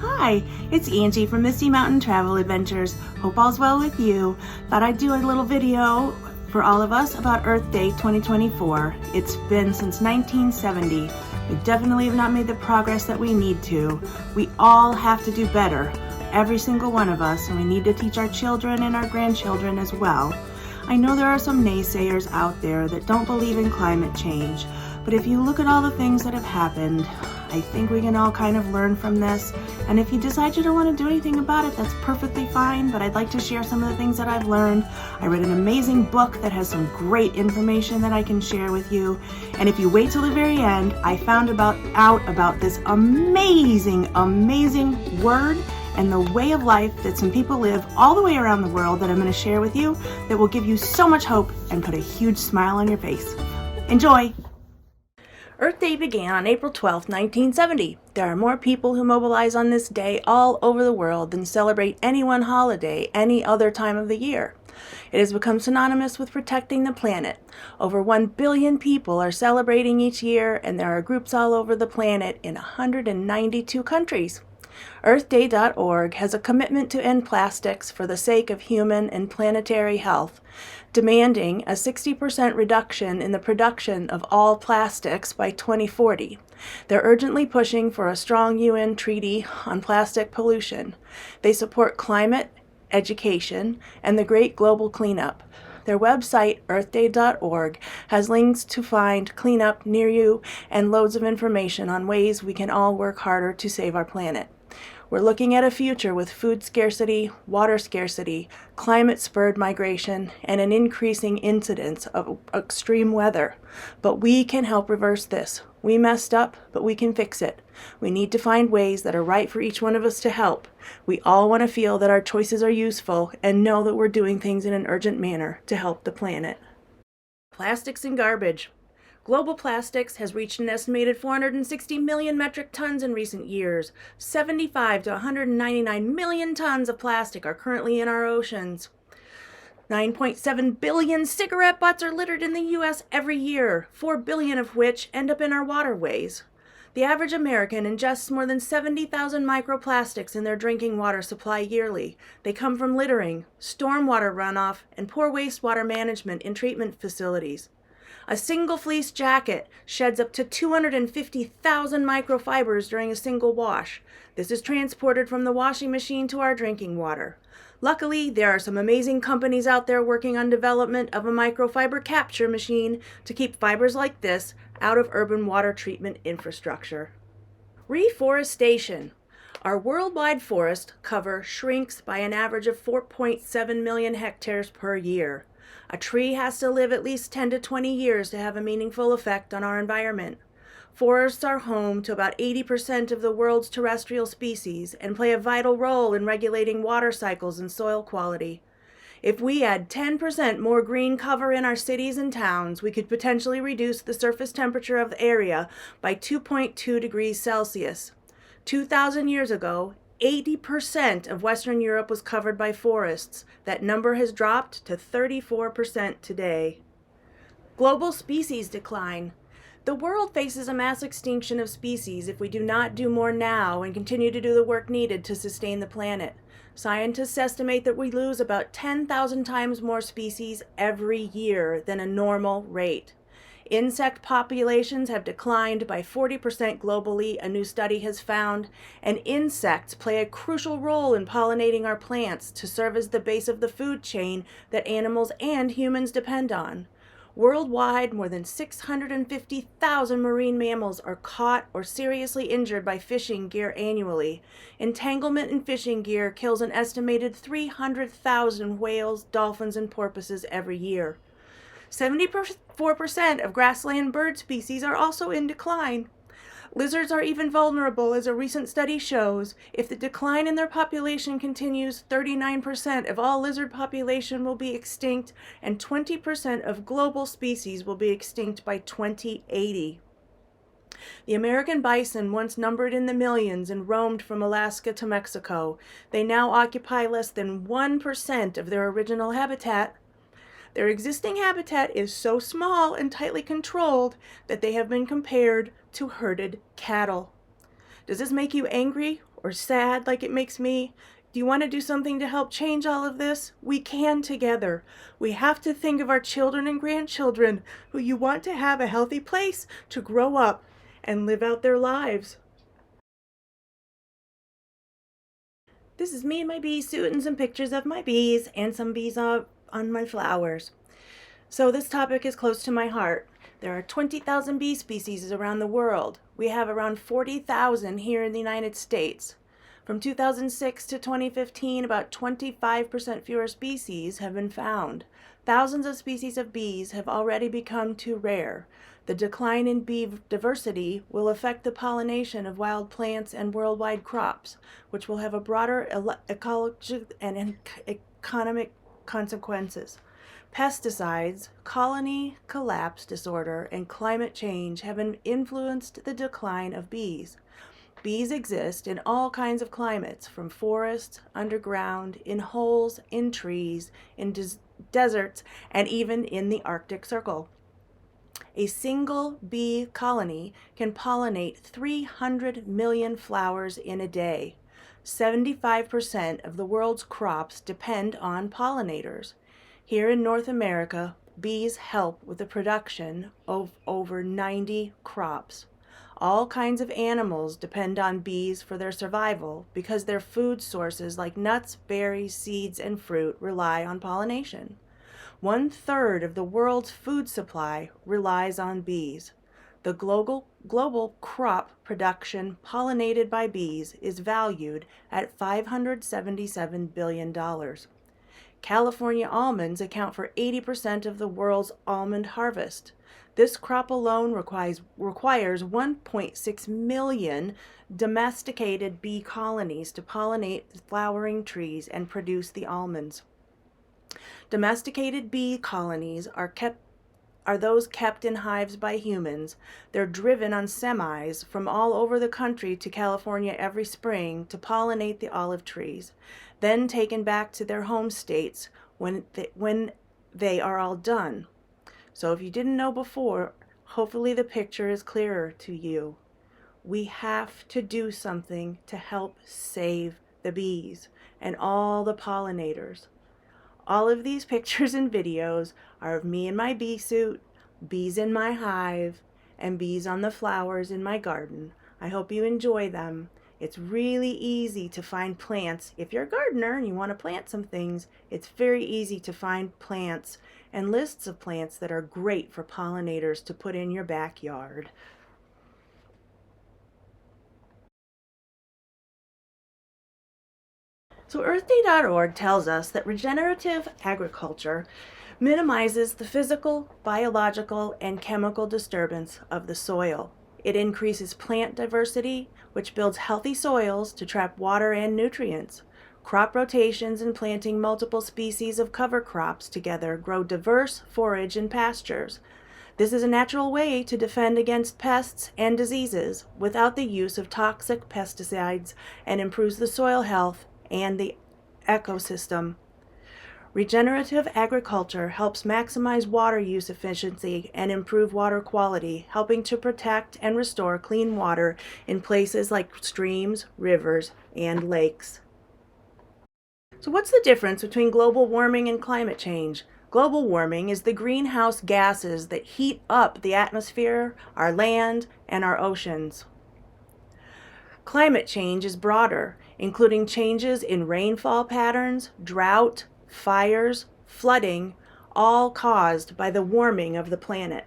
Hi, it's Angie from Misty Mountain Travel Adventures. Hope all's well with you. Thought I'd do a little video for all of us about Earth Day 2024. It's been since 1970. We definitely have not made the progress that we need to. We all have to do better, every single one of us, and we need to teach our children and our grandchildren as well. I know there are some naysayers out there that don't believe in climate change, but if you look at all the things that have happened, I think we can all kind of learn from this. And if you decide you don't want to do anything about it, that's perfectly fine, but I'd like to share some of the things that I've learned. I read an amazing book that has some great information that I can share with you. And if you wait till the very end, I found out about this amazing word and the way of life that some people live all the way around the world that I'm going to share with you that will give you so much hope and put a huge smile on your face. Enjoy! Earth Day began on April 12, 1970. There are more people who mobilize on this day all over the world than celebrate any one holiday any other time of the year. It has become synonymous with protecting the planet. Over 1 billion people are celebrating each year, and there are groups all over the planet in 192 countries. EarthDay.org has a commitment to end plastics for the sake of human and planetary health, demanding a 60% reduction in the production of all plastics by 2040. They're urgently pushing for a strong UN treaty on plastic pollution. They support climate, education, and the great global cleanup. Their website, earthday.org, has links to find cleanup near you and loads of information on ways we can all work harder to save our planet. We're looking at a future with food scarcity, water scarcity, climate-spurred migration, and an increasing incidence of extreme weather. But we can help reverse this. We messed up, but we can fix it. We need to find ways that are right for each one of us to help. We all want to feel that our choices are useful and know that we're doing things in an urgent manner to help the planet. Plastics and garbage. Global plastics has reached an estimated 460 million metric tons in recent years. 75 to 199 million tons of plastic are currently in our oceans. 9.7 billion cigarette butts are littered in the U.S. every year, 4 billion of which end up in our waterways. The average American ingests more than 70,000 microplastics in their drinking water supply yearly. They come from littering, stormwater runoff, and poor wastewater management in treatment facilities. A single fleece jacket sheds up to 250,000 microfibers during a single wash. This is transported from the washing machine to our drinking water. Luckily, there are some amazing companies out there working on development of a microfiber capture machine to keep fibers like this out of urban water treatment infrastructure. Reforestation. Our worldwide forest cover shrinks by an average of 4.7 million hectares per year. A tree has to live at least 10 to 20 years to have a meaningful effect on our environment. Forests are home to about 80% of the world's terrestrial species and play a vital role in regulating water cycles and soil quality. If we add 10% more green cover in our cities and towns, we could potentially reduce the surface temperature of the area by 2.2 degrees Celsius. 2,000 years ago, 80% of Western Europe was covered by forests. That number has dropped to 34% today. Global species decline. The world faces a mass extinction of species if we do not do more now and continue to do the work needed to sustain the planet. Scientists estimate that we lose about 10,000 times more species every year than a normal rate. Insect populations have declined by 40% globally, a new study has found, and insects play a crucial role in pollinating our plants to serve as the base of the food chain that animals and humans depend on. Worldwide, more than 650,000 marine mammals are caught or seriously injured by fishing gear annually. Entanglement in fishing gear kills an estimated 300,000 whales, dolphins, and porpoises every year. 74% of grassland bird species are also in decline. Lizards are even vulnerable, as a recent study shows. If the decline in their population continues, 39% of all lizard population will be extinct, and 20% of global species will be extinct by 2080. The American bison once numbered in the millions and roamed from Alaska to Mexico. They now occupy less than 1% of their original habitat. Their existing habitat is so small and tightly controlled that they have been compared to herded cattle. Does this make you angry or sad like it makes me? Do you want to do something to help change all of this? We can together. We have to think of our children and grandchildren who you want to have a healthy place to grow up and live out their lives. This is me and my bee suit and some pictures of my bees and some bees on my flowers. So this topic is close to my heart. There are 20,000 bee species around the world. We have around 40,000 here in the United States. From 2006 to 2015, about 25% fewer species have been found. Thousands of species of bees have already become too rare. The decline in bee diversity will affect the pollination of wild plants and worldwide crops, which will have a broader ecological and economic consequences. Pesticides, colony collapse disorder, and climate change have influenced the decline of bees. Bees exist in all kinds of climates, from forests, underground, in holes, in trees, in deserts, and even in the Arctic Circle. A single bee colony can pollinate 300 million flowers in a day. 75% of the world's crops depend on pollinators. Here in North America, bees help with the production of over 90 crops. All kinds of animals depend on bees for their survival because their food sources like nuts, berries, seeds, and fruit rely on pollination. 1/3 of the world's food supply relies on bees. The global crop production pollinated by bees is valued at $577 billion. California almonds account for 80% of the world's almond harvest. This crop alone requires 1.6 million domesticated bee colonies to pollinate the flowering trees and produce the almonds. Domesticated bee colonies are those kept in hives by humans. They're driven on semis from all over the country to California every spring to pollinate the olive trees, then taken back to their home states when they are all done. So if you didn't know before, hopefully the picture is clearer to you. We have to do something to help save the bees and all the pollinators. All of these pictures and videos are of me in my bee suit, bees in my hive, and bees on the flowers in my garden. I hope you enjoy them. It's really easy to find plants. If you're a gardener and you want to plant some things, it's very easy to find plants and lists of plants that are great for pollinators to put in your backyard. So earthday.org tells us that regenerative agriculture minimizes the physical, biological, and chemical disturbance of the soil. It increases plant diversity, which builds healthy soils to trap water and nutrients. Crop rotations and planting multiple species of cover crops together grow diverse forage and pastures. This is a natural way to defend against pests and diseases without the use of toxic pesticides and improves the soil health and the ecosystem. Regenerative agriculture helps maximize water use efficiency and improve water quality, helping to protect and restore clean water in places like streams, rivers, and lakes. So what's the difference between global warming and climate change? Global warming is the greenhouse gases that heat up the atmosphere, our land, and our oceans. Climate change is broader, including changes in rainfall patterns, drought, fires, flooding, all caused by the warming of the planet.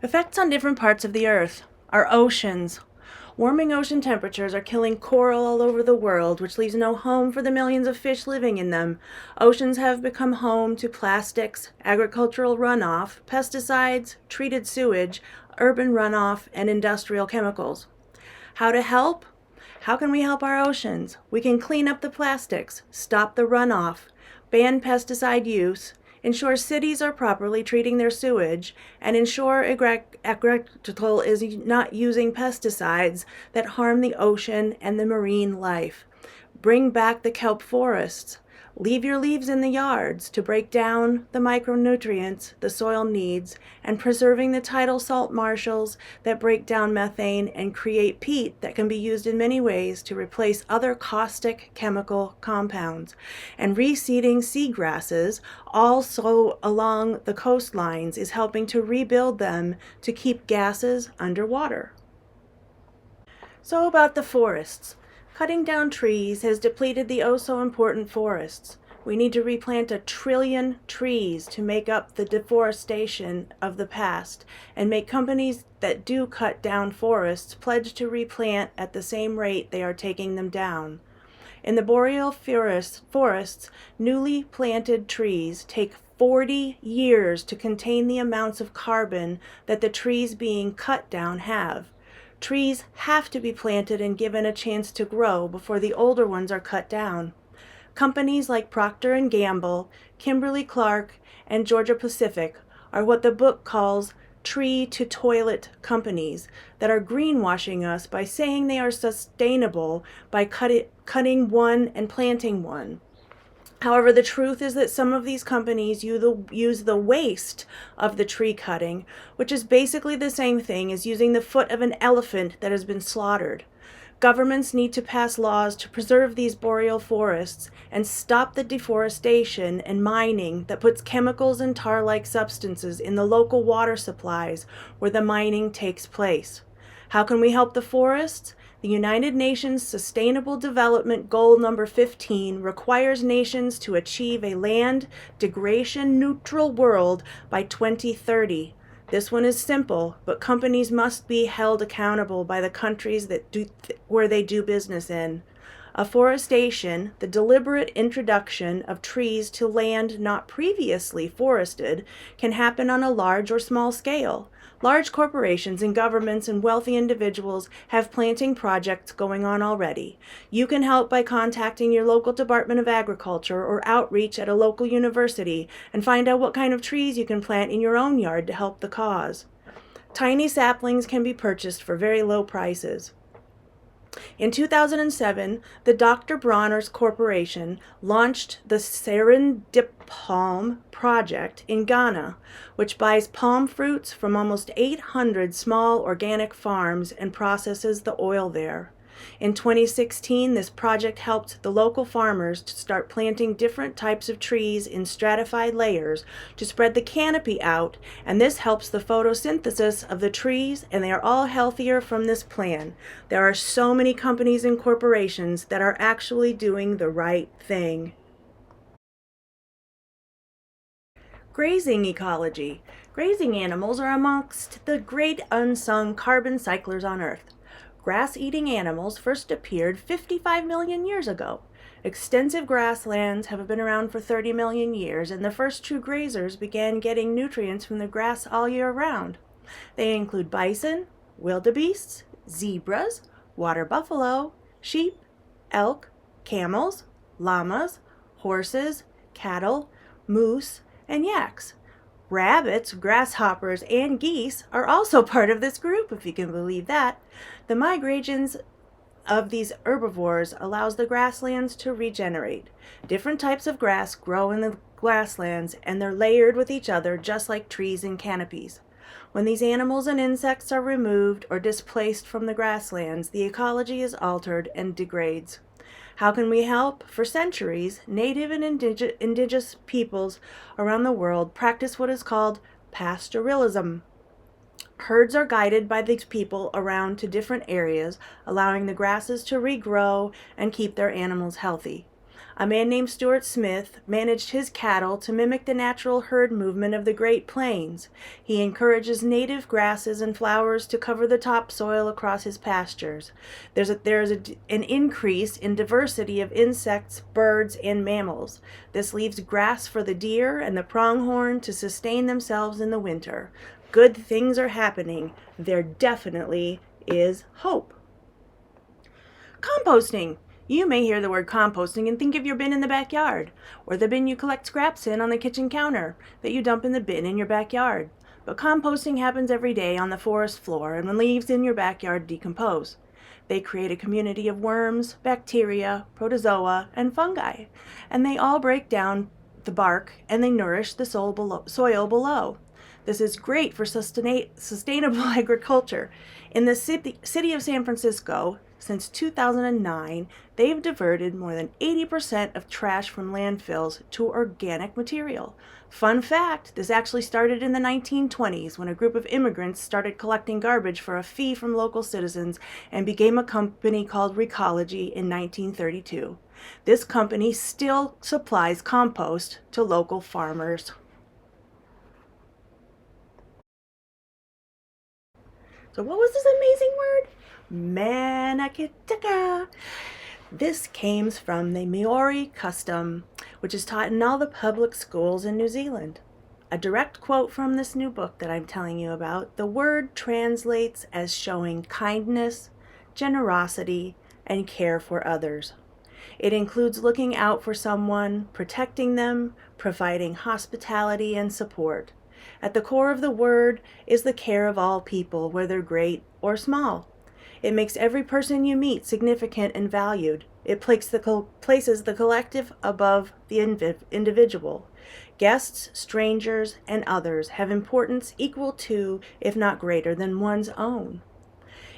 Effects on different parts of the earth. Our oceans. Warming ocean temperatures are killing coral all over the world, which leaves no home for the millions of fish living in them. Oceans have become home to plastics, agricultural runoff, pesticides, treated sewage, urban runoff, and industrial chemicals. How to help? How can we help our oceans? We can clean up the plastics, stop the runoff, ban pesticide use, ensure cities are properly treating their sewage, and ensure agriculture is not using pesticides that harm the ocean and the marine life. Bring back the kelp forests. Leave your leaves in the yards to break down the micronutrients the soil needs, and preserving the tidal salt marshes that break down methane and create peat that can be used in many ways to replace other caustic chemical compounds, and reseeding seagrasses also along the coastlines is helping to rebuild them to keep gases underwater. So about the forests. Cutting down trees has depleted the oh-so-important forests. We need to replant 1 trillion trees to make up the deforestation of the past, and make companies that do cut down forests pledge to replant at the same rate they are taking them down. In the boreal forests, newly planted trees take 40 years to contain the amounts of carbon that the trees being cut down have. Trees have to be planted and given a chance to grow before the older ones are cut down. Companies like Procter & Gamble, Kimberly-Clark, and Georgia-Pacific are what the book calls tree-to-toilet companies that are greenwashing us by saying they are sustainable by cutting one and planting one. However, the truth is that some of these companies use the waste of the tree cutting, which is basically the same thing as using the foot of an elephant that has been slaughtered. Governments need to pass laws to preserve these boreal forests and stop the deforestation and mining that puts chemicals and tar-like substances in the local water supplies where the mining takes place. How can we help the forests? The United Nations Sustainable Development Goal number 15 requires nations to achieve a land degradation neutral world by 2030. This one is simple, but companies must be held accountable by the countries where they do business in. Afforestation, the deliberate introduction of trees to land not previously forested, can happen on a large or small scale. Large corporations and governments and wealthy individuals have planting projects going on already. You can help by contacting your local Department of Agriculture or outreach at a local university and find out what kind of trees you can plant in your own yard to help the cause. Tiny saplings can be purchased for very low prices. In 2007, the Dr. Bronner's Corporation launched the Serendipalm Project in Ghana, which buys palm fruits from almost 800 small organic farms and processes the oil there. In 2016, this project helped the local farmers to start planting different types of trees in stratified layers to spread the canopy out, and this helps the photosynthesis of the trees, and they are all healthier from this plan. There are so many companies and corporations that are actually doing the right thing. Grazing ecology. Grazing animals are amongst the great unsung carbon cyclers on Earth. Grass-eating animals first appeared 55 million years ago. Extensive grasslands have been around for 30 million years, and the first true grazers began getting nutrients from the grass all year round. They include bison, wildebeests, zebras, water buffalo, sheep, elk, camels, llamas, horses, cattle, moose, and yaks. Rabbits, grasshoppers, and geese are also part of this group, if you can believe that. The migrations of these herbivores allows the grasslands to regenerate. Different types of grass grow in the grasslands, and they're layered with each other just like trees and canopies. When these animals and insects are removed or displaced from the grasslands, the ecology is altered and degrades. How can we help? For centuries, native and indigenous peoples around the world practice what is called pastoralism. Herds are guided by these people around to different areas, allowing the grasses to regrow and keep their animals healthy. A man named Stuart Smith managed his cattle to mimic the natural herd movement of the Great Plains. He encourages native grasses and flowers to cover the topsoil across his pastures. There's an increase in diversity of insects, birds, and mammals. This leaves grass for the deer and the pronghorn to sustain themselves in the winter. Good things are happening. There definitely is hope. Composting. You may hear the word composting and think of your bin in the backyard, or the bin you collect scraps in on the kitchen counter that you dump in the bin in your backyard. But composting happens every day on the forest floor and when leaves in your backyard decompose. They create a community of worms, bacteria, protozoa, and fungi, and they all break down the bark and they nourish the soil below. This is great for sustainable agriculture. In the city of San Francisco, since 2009, they've diverted more than 80% of trash from landfills to organic material. Fun fact, this actually started in the 1920s when a group of immigrants started collecting garbage for a fee from local citizens and became a company called Recology in 1932. This company still supplies compost to local farmers. So what was this amazing word? Manakitaka. This came from the Maori custom, which is taught in all the public schools in New Zealand. A direct quote from this new book that I'm telling you about, the word translates as showing kindness, generosity, and care for others. It includes looking out for someone, protecting them, providing hospitality and support. At the core of the word is the care of all people, whether great or small. It makes every person you meet significant and valued. It places the collective above the individual. Guests, strangers, and others have importance equal to, if not greater than, one's own.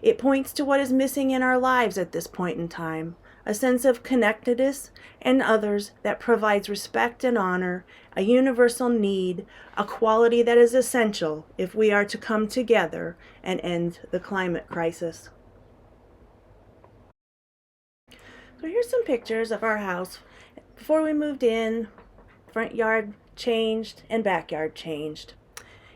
It points to what is missing in our lives at this point in time, a sense of connectedness and others that provides respect and honor, a universal need, a quality that is essential if we are to come together and end the climate crisis. So here's some pictures of our house before we moved in. Front yard changed and backyard changed.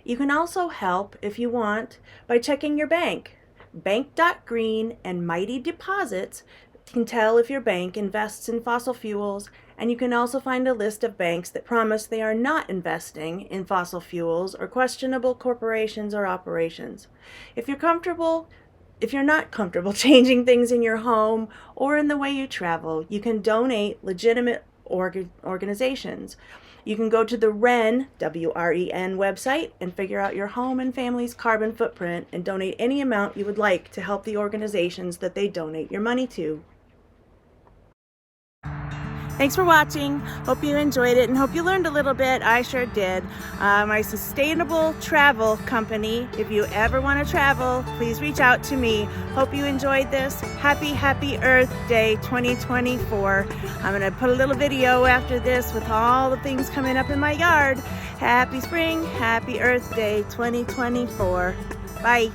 You can also help if you want by checking your bank. Bank.Green and Mighty Deposits can tell if your bank invests in fossil fuels, and you can also find a list of banks that promise they are not investing in fossil fuels or questionable corporations or operations. If you're not comfortable changing things in your home or in the way you travel, you can donate legitimate organizations. You can go to the WREN, W-R-E-N website and figure out your home and family's carbon footprint and donate any amount you would like to help the organizations that they donate your money to. Thanks for watching. Hope you enjoyed it and hope you learned a little bit. I sure did. My sustainable travel company. If you ever want to travel, please reach out to me. Hope you enjoyed this. Happy Earth Day 2024. I'm going to put a little video after this with all the things coming up in my yard. Happy spring. Happy Earth Day 2024. Bye.